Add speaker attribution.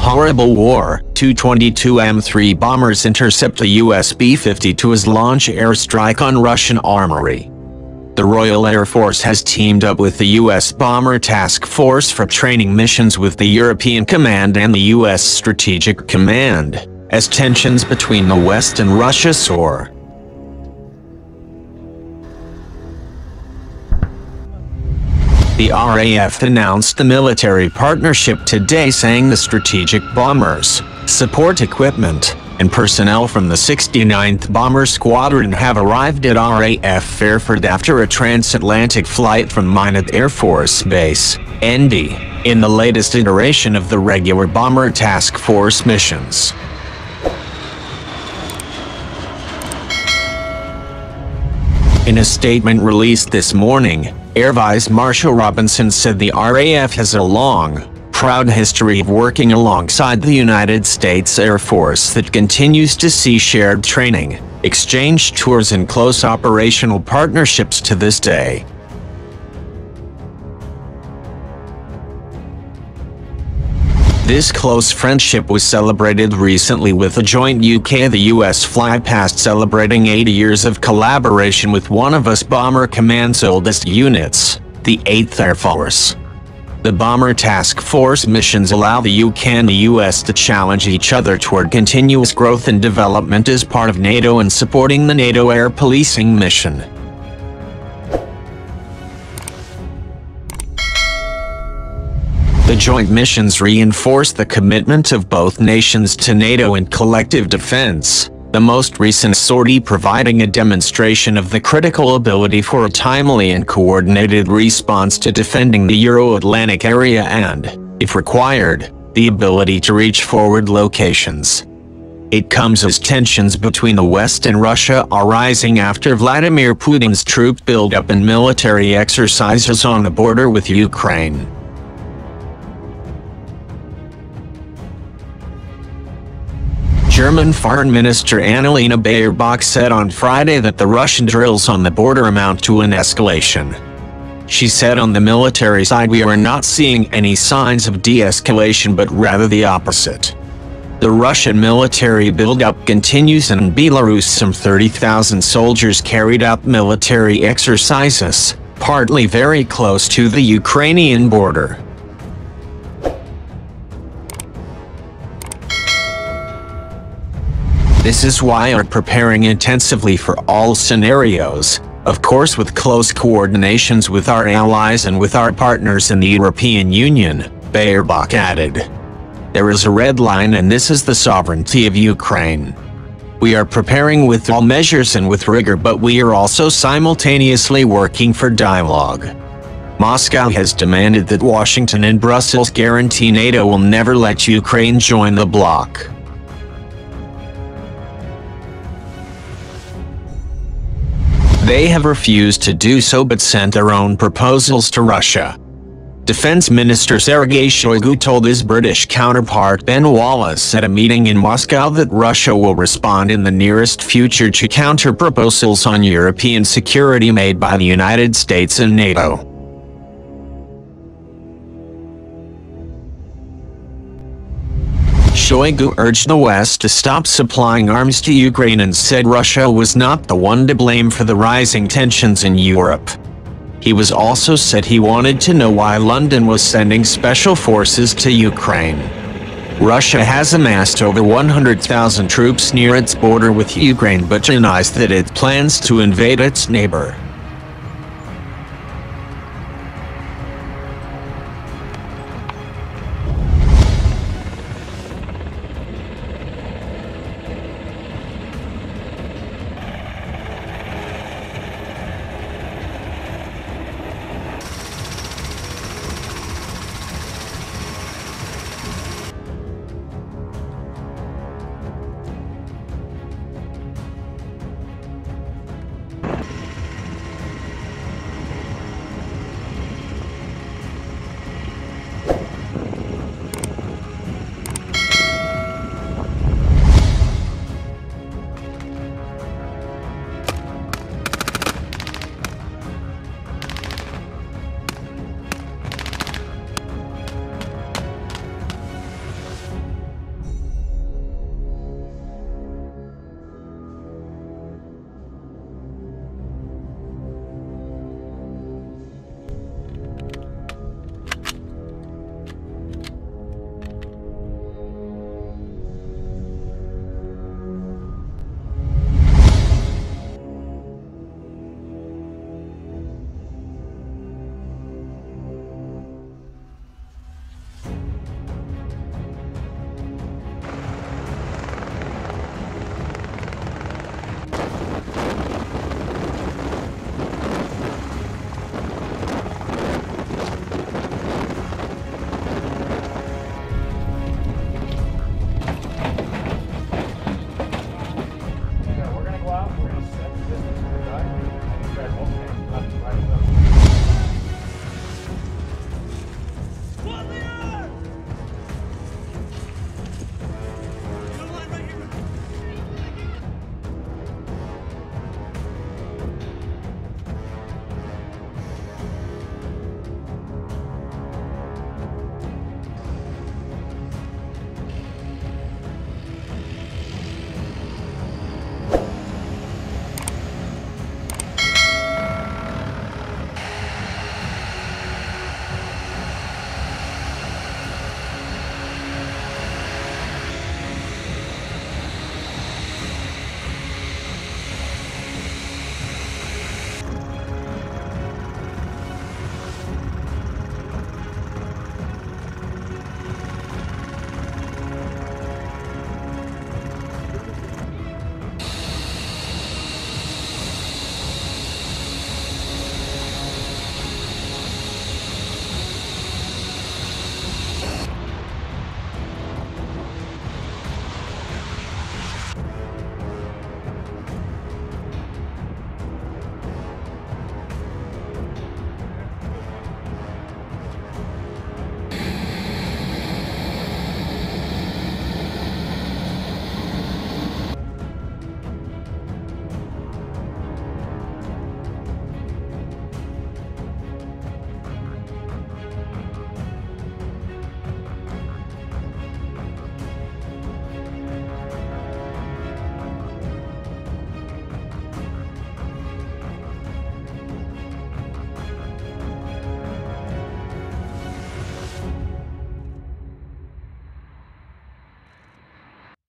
Speaker 1: horrible war, Tu-22 M3 bombers intercept a US B-52's launch airstrike on Russian armory. The Royal Air Force has teamed up with the U.S. Bomber Task Force for training missions with the European Command and the U.S. Strategic Command, as tensions between the West and Russia soar. The RAF announced the military partnership today, saying the strategic bombers, support equipment, and personnel from the 69th Bomber Squadron have arrived at RAF Fairford after a transatlantic flight from Minot Air Force Base, ND, in the latest iteration of the regular Bomber Task Force missions. In a statement released this morning, Air Vice Marshal Robinson said the RAF has a long, proud history of working alongside the United States Air Force that continues to see shared training, exchange tours and close operational partnerships to this day. This close friendship was celebrated recently with a joint UK-the US flypast celebrating 80 years of collaboration with one of US Bomber Command's oldest units, the 8th Air Force. The Bomber Task Force missions allow the UK and the US to challenge each other toward continuous growth and development as part of NATO and supporting the NATO air policing mission. The joint missions reinforce the commitment of both nations to NATO and collective defense, the most recent sortie providing a demonstration of the critical ability for a timely and coordinated response to defending the Euro-Atlantic area and, if required, the ability to reach forward locations. It comes as tensions between the West and Russia are rising after Vladimir Putin's troop buildup and military exercises on the border with Ukraine. German Foreign Minister Annalena Baerbock said on Friday that the Russian drills on the border amount to an escalation. She said on the military side we are not seeing any signs of de-escalation but rather the opposite. The Russian military buildup continues and in Belarus some 30,000 soldiers carried out military exercises, partly very close to the Ukrainian border. This is why we're preparing intensively for all scenarios, of course with close coordinations with our allies and with our partners in the European Union, Baerbock added. There is a red line and this is the sovereignty of Ukraine. We are preparing with all measures and with rigor, but we are also simultaneously working for dialogue. Moscow has demanded that Washington and Brussels guarantee NATO will never let Ukraine join the bloc. They have refused to do so but sent their own proposals to Russia. Defense Minister Sergei Shoigu told his British counterpart Ben Wallace at a meeting in Moscow that Russia will respond in the nearest future to counter-proposals on European security made by the United States and NATO. Shoigu urged the West to stop supplying arms to Ukraine and said Russia was not the one to blame for the rising tensions in Europe. He was also said he wanted to know why London was sending special forces to Ukraine. Russia has amassed over 100,000 troops near its border with Ukraine but denies that it plans to invade its neighbor.